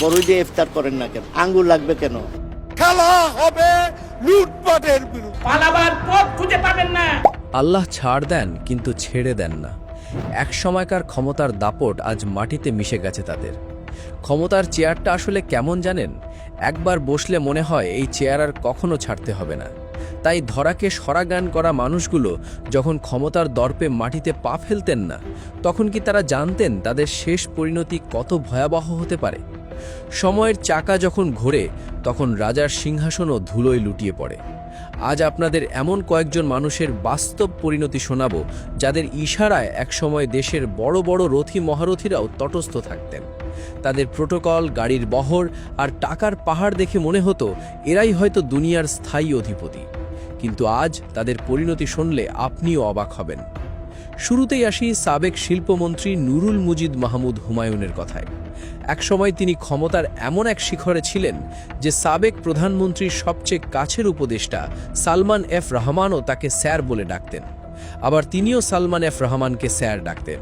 বড়ই দিয়ে ইফতার করেন না কেন? আঙ্গুর লাগবে কেন? খেলা হবে লুটপাটের বিরুদ্ধে। পালাবার পথ খুঁজে পাবেন না। আল্লাহ ছাড় দেন কিন্তু ছেড়ে দেন না। এক সময়কার ক্ষমতার দাপট আজ মাটিতে মিশে গেছে তাদের। ক্ষমতার চেয়ারটা আসলে কেমন জানেন? একবার বসলে মনে হয় এই চেয়ার আর কখনো ছাড়তে হবে না। তাই ধরাকে সরাগান করা মানুষগুলো যখন ক্ষমতার দর্পে মাটিতে পা ফেলতেন না, তখন কি তারা জানতেন তাদের শেষ পরিণতি কত ভয়াবহ হতে পারে? সময়ের চাকা যখন ঘোরে তখন রাজার সিংহাসনও ধুলোয় লুটিয়ে পড়ে। আজ আপনাদের এমন কয়েকজন মানুষের বাস্তব পরিণতি শোনাবো, যাদের ইশারায় একসময় দেশের বড় বড় রথী মহারথীরাও তটস্থ থাকতেন। তাদের প্রোটোকল, গাড়ির বহর আর টাকার পাহাড় দেখে মনে হতো এরাই হয়তো দুনিয়ার স্থায়ী অধিপতি। কিন্তু আজ তাদের পরিণতি শুনলে আপনিও অবাক হবেন। শুরুতেই আসি সাবেক শিল্পমন্ত্রী নুরুল মুজিদ মাহমুদ হুমায়ুনের কথায়। একসময় তিনি ক্ষমতার এমন এক শিখরে ছিলেন যে সাবেক প্রধানমন্ত্রীর সবচেয়ে কাছের উপদেষ্টা সালমান এফ রহমানও তাকে স্যার বলে ডাকতেন। আবার তিনিও সালমান এফ রহমানকে স্যার ডাকতেন।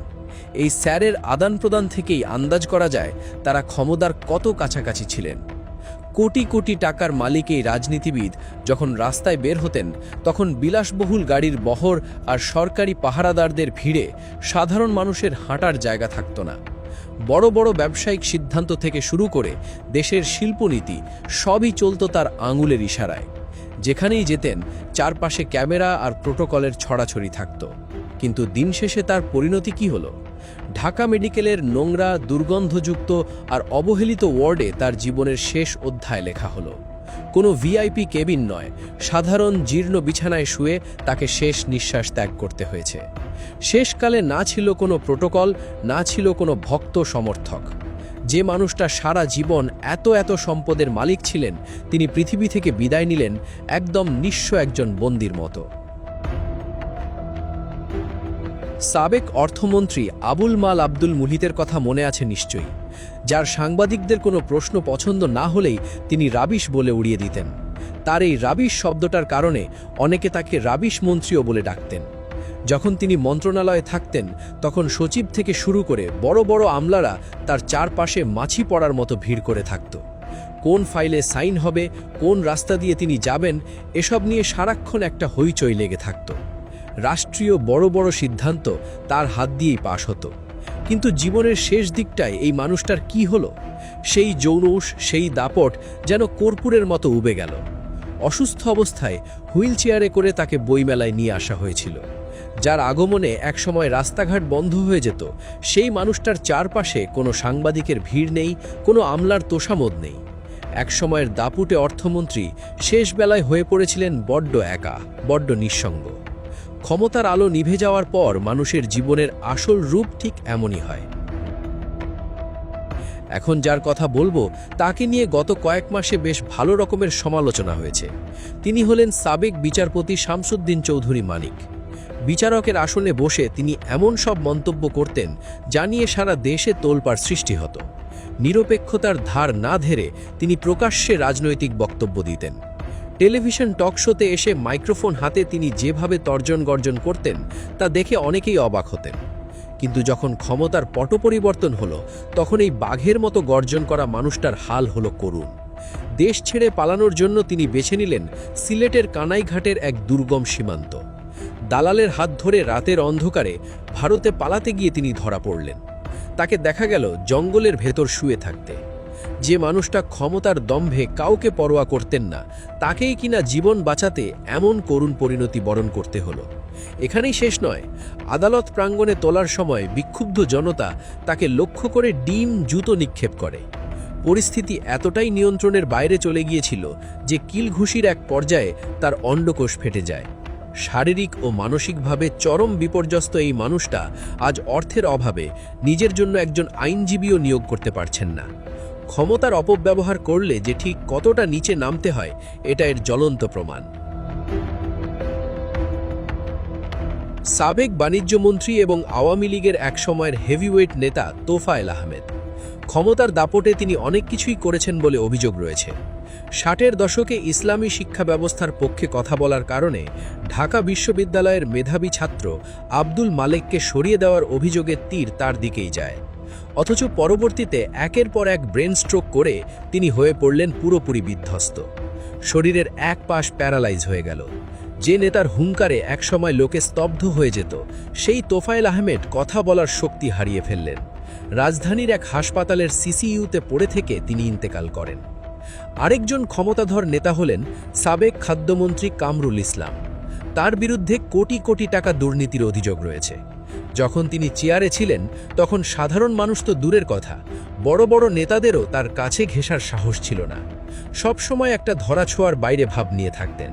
এই স্যারের আদান প্রদান থেকেই আন্দাজ করা যায় তারা ক্ষমতার কত কাছাকাছি ছিলেন। কোটি কোটি টাকার মালিক এই রাজনীতিবিদ যখন রাস্তায় বের হতেন, তখন বিলাসবহুল গাড়ির বহর আর সরকারি পাহারাদারদের ভিড়ে সাধারণ মানুষের হাঁটার জায়গা থাকত না। বড় বড় ব্যবসায়িক সিদ্ধান্ত থেকে শুরু করে দেশের শিল্পনীতি সবই চলত তার আঙুলের ইশারায়। যেখানেই যেতেন চারপাশে ক্যামেরা আর প্রোটোকলের ছড়াছড়ি থাকত। কিন্তু দিন শেষে তার পরিণতি কি হলো? ঢাকা মেডিকেলের নোংরা, দুর্গন্ধযুক্ত আর অবহেলিত ওয়ার্ডে তার জীবনের শেষ অধ্যায় লেখা হলো। কোনো ভিআইপি কেবিন নয়, সাধারণ জীর্ণ বিছানায় শুয়ে তাকে শেষ নিঃশ্বাস ত্যাগ করতে হয়েছে। শেষকালে না ছিল কোনো প্রোটোকল, না ছিল কোনো ভক্ত সমর্থক। যে মানুষটা সারা জীবন এত এত সম্পদের মালিক ছিলেন, তিনি পৃথিবী থেকে বিদায় নিলেন একদম নিঃস্ব একজন বন্দির মতো। সাবেক অর্থমন্ত্রী আবুল মাল আব্দুল মুহিতের কথা মনে আছে নিশ্চয়ই, যার সাংবাদিকদের কোনো প্রশ্ন পছন্দ না হলেই তিনি রাবিশ বলে উড়িয়ে দিতেন। তার এই রাবিশ শব্দটার কারণে অনেকে তাকে রাবিশ মন্ত্রীও বলে ডাকতেন। যখন তিনি মন্ত্রণালয়ে থাকতেন, তখন সচিব থেকে শুরু করে বড় বড় আমলারা তার চারপাশে মাছি পড়ার মতো ভিড় করে থাকত। কোন ফাইলে সাইন হবে, কোন রাস্তা দিয়ে তিনি যাবেন, এসব নিয়ে সারাক্ষণ একটা হইচই লেগে থাকত। রাষ্ট্রীয় বড় বড় সিদ্ধান্ত তার হাত দিয়েই পাশ হতো। কিন্তু জীবনের শেষ দিকটায় এই মানুষটার কি হলো? সেই জৌনুস, সেই দাপট যেন কর্পূরের মতো উবে গেল। অসুস্থ অবস্থায় হুইল চেয়ারে করে তাকে বইমেলায় নিয়ে আসা হয়েছিল। যার আগমনে একসময় রাস্তাঘাট বন্ধ হয়ে যেত, সেই মানুষটার চারপাশে কোনো সাংবাদিকের ভিড় নেই, কোনো আমলার তোষামোদ নেই। একসময়ের দাপুটে অর্থমন্ত্রী শেষ বেলায় হয়ে পড়েছিলেন বড্ড একা, বড্ড নিঃসঙ্গ। ক্ষমতার আলো নিভে যাওয়ার পর মানুষের জীবনের আসল রূপ ঠিক এমনই হয়। এখন যার কথা বলবো তাকে নিয়ে গত কয়েক মাসে বেশ ভালো রকমের সমালোচনা হয়েছে। তিনি হলেন সাবেক বিচারপতি শামসুদ্দিন চৌধুরী মানিক। বিচারকের আসনে বসে তিনি এমন সব মন্তব্য করতেন যা নিয়ে সারা দেশে তোলপাড় সৃষ্টি হতো। নিরপেক্ষতার ধার না ধরে তিনি প্রকাশ্যে রাজনৈতিক বক্তব্য দিতেন। টেলিভিশন টক শোতে এসে মাইক্রোফোন হাতে তিনি যেভাবে তর্জন গর্জন করতেন তা দেখে অনেকেই অবাক হতেন। কিন্তু যখন ক্ষমতার পট পরিবর্তন হলো, তখন এই বাঘের মতো গর্জন করা মানুষটার হাল হলো করুণ। দেশ ছেড়ে পালানোর জন্য তিনি বেছে নিলেন সিলেটের কানাইঘাটের এক দুর্গম সীমান্ত। দালালের হাত ধরে রাতের অন্ধকারে ভারতে পালাতে গিয়ে তিনি ধরা পড়লেন। তাকে দেখা গেল জঙ্গলের ভেতর শুয়ে থাকতে। যে মানুষটা ক্ষমতার দম্ভে কাউকে পরোয়া করতেন না, তাকেই কিনা জীবন বাঁচাতে এমন করুণ পরিণতি বরণ করতে হলো। এখানেই শেষ নয়, আদালত প্রাঙ্গণে তোলার সময় বিক্ষুব্ধ জনতা তাকে লক্ষ্য করে ডিম, জুতো নিক্ষেপ করে। পরিস্থিতি এতটাই নিয়ন্ত্রণের বাইরে চলে গিয়েছিল যে কিলঘুষির এক পর্যায়ে তার অন্ডকোষ ফেটে যায়। শারীরিক ও মানসিকভাবে চরম বিপর্যস্ত এই মানুষটা আজ অর্থের অভাবে নিজের জন্য একজন আইনজীবীও নিয়োগ করতে পারছেন না। ক্ষমতার অপব্যবহার করলে যে ঠিক কতটা নিচে নামতে হয়, এটা এর জ্বলন্ত প্রমাণ। সাবেক বাণিজ্যমন্ত্রী এবং আওয়ামী লীগের একসময়ের হেভিওয়েট নেতা তোফায়েল আহমেদ। ক্ষমতার দাপটে তিনি অনেক কিছুই করেছেন বলে অভিযোগ রয়েছে। 60-এর দশকে ইসলামী শিক্ষা ব্যবস্থার পক্ষে কথা বলার কারণে ঢাকা বিশ্ববিদ্যালয়ের মেধাবী ছাত্র আব্দুল মালেককে সরিয়ে দেওয়ার অভিযোগের তীর তার দিকেই যায়। অথচ পরবর্তীতে একের পর এক ব্রেন স্ট্রোক করে তিনি হয়ে পড়লেন পুরোপুরি বিধ্বস্ত। শরীরের এক পাশ প্যারালাইজ হয়ে গেল। যে নেতার হুঙ্কারে একসময় লোকে স্তব্ধ হয়ে যেত, সেই তোফায়েল আহমেদ কথা বলার শক্তি হারিয়ে ফেললেন। রাজধানীর এক হাসপাতালের সিসিইউতে পড়ে থেকে তিনি ইন্তেকাল করেন। আরেকজন ক্ষমতাধর নেতা হলেন সাবেক খাদ্যমন্ত্রী কামরুল ইসলাম। তার বিরুদ্ধে কোটি কোটি টাকা দুর্নীতির অভিযোগ রয়েছে। যখন তিনি চেয়ারে ছিলেন তখন সাধারণ মানুষ তো দূরের কথা, বড় বড় নেতাদেরও তার কাছে ঘেঁষার সাহস ছিল না। সবসময় একটা ধরাছোঁয়ার বাইরে ভাব নিয়ে থাকতেন।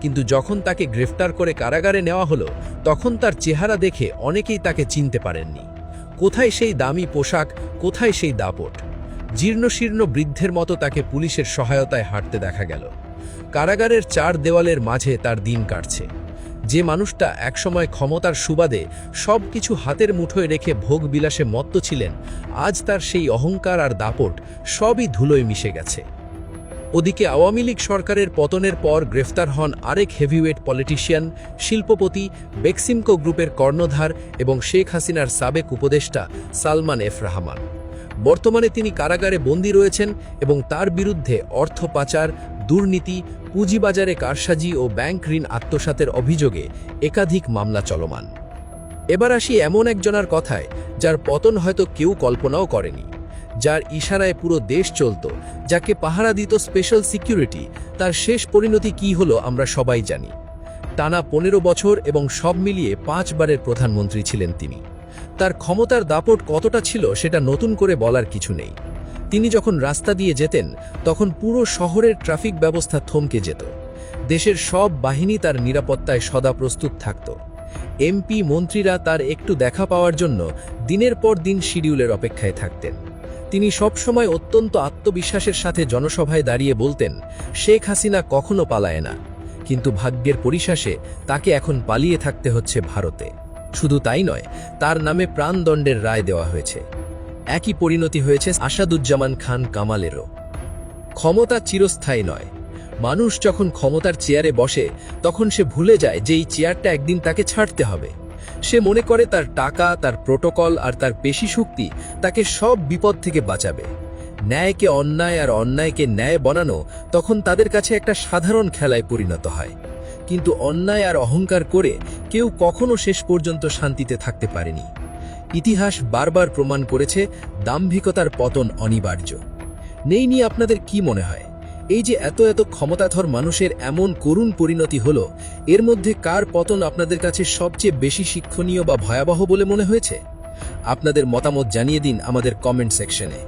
কিন্তু যখন তাকে গ্রেফতার করে কারাগারে নেওয়া হলো, তখন তার চেহারা দেখে অনেকেই তাকে চিনতে পারেননি। কোথায় সেই দামি পোশাক, কোথায় সেই দাপট? জীর্ণশীর্ণ বৃদ্ধের মতো তাকে পুলিশের সহায়তায় হাঁটতে দেখা গেল। কারাগারের চার দেওয়ালের মাঝে তার দিন কাটছে। যে মানুষটা একসময় ক্ষমতার সুবাদে সব কিছু হাতের মুঠোয় রেখে ভোগ বিলাসে মত্ত ছিলেন, আজ তার সেই অহংকার আর দাপট সবই ধুলোয় মিশে গেছে। ওদিকে আওয়ামী লীগ সরকারের পতনের পর গ্রেফতার হন আরেক হেভিওয়েট পলিটিশিয়ান, শিল্পপতি, বেক্সিমকো গ্রুপের কর্ণধার এবং শেখ হাসিনার সাবেক উপদেষ্টা সালমান এফ রহমান। বর্তমানে তিনি কারাগারে বন্দী রয়েছেন এবং তার বিরুদ্ধে অর্থ পাচার, দুর্নীতি, পুঁজিবাজারে কারসাজি ও ব্যাংক ঋণ আত্মসাতের অভিযোগে একাধিক মামলা চলমান। এবার আসি এমন একজনের কথায় যার পতন হয়তো কেউ কল্পনাও করেনি, যার ইশারায় পুরো দেশ চলত, যাকে পাহারা দিত স্পেশাল সিকিউরিটি। তার শেষ পরিণতি কী হলো আমরা সবাই জানি। টানা 15 বছর এবং সব মিলিয়ে 5 বারের প্রধানমন্ত্রী ছিলেন তিনি। তার ক্ষমতার দাপট কতটা ছিল সেটা নতুন করে বলার কিছু নেই। তিনি যখন রাস্তা দিয়ে যেতেন তখন পুরো শহরের ট্রাফিক ব্যবস্থা থমকে যেত। দেশের সব বাহিনী তার নিরাপত্তায় সদা প্রস্তুত থাকত। এমপি মন্ত্রীরা তার একটু দেখা পাওয়ার জন্য দিনের পর দিন শিডিউলের অপেক্ষায় থাকতেন। তিনি সবসময় অত্যন্ত আত্মবিশ্বাসের সাথে জনসভায় দাঁড়িয়ে বলতেন, শেখ হাসিনা কখনো পালায় না, কিন্তু ভাগ্যের পরিশেষে তাকে এখন পালিয়ে থাকতে হচ্ছে ভারতে। শুধু তাই নয়, তার নামে প্রাণদণ্ডের রায় দেওয়া হয়েছে। একই পরিণতি হয়েছে আসাদুজ্জামান খান কামালেরও। ক্ষমতা চিরস্থায়ী নয়। মানুষ যখন ক্ষমতার চেয়ারে বসে তখন সে ভুলে যায় যে এই চেয়ারটা একদিন তাকে ছাড়তে হবে। সে মনে করে তার টাকা, তার প্রোটোকল আর তার পেশি শক্তি তাকে সব বিপদ থেকে বাঁচাবে। ন্যায়কে অন্যায় আর অন্যায়কে ন্যায় বানানো তখন তাদের কাছে একটা সাধারণ খেলায় পরিণত হয়। কিন্তু অন্যায় আর অহংকার করে কেউ কখনো শেষ পর্যন্ত শান্তিতে থাকতে পারেনি। ইতিহাস বারবার প্রমাণ করেছে দাম্ভিকতার পতন অনিবার্য। নেই নিয়ে আপনাদের কি মনে হয়, এই যে এত এত ক্ষমতাধর মানুষের এমন করুণ পরিণতি হলো, এর মধ্যে কার পতন আপনাদের কাছে সবচেয়ে বেশি শিক্ষণীয় বা ভয়াবহ বলে মনে হয়েছে? আপনাদের মতামত জানিয়ে দিন আমাদের কমেন্ট সেকশনে।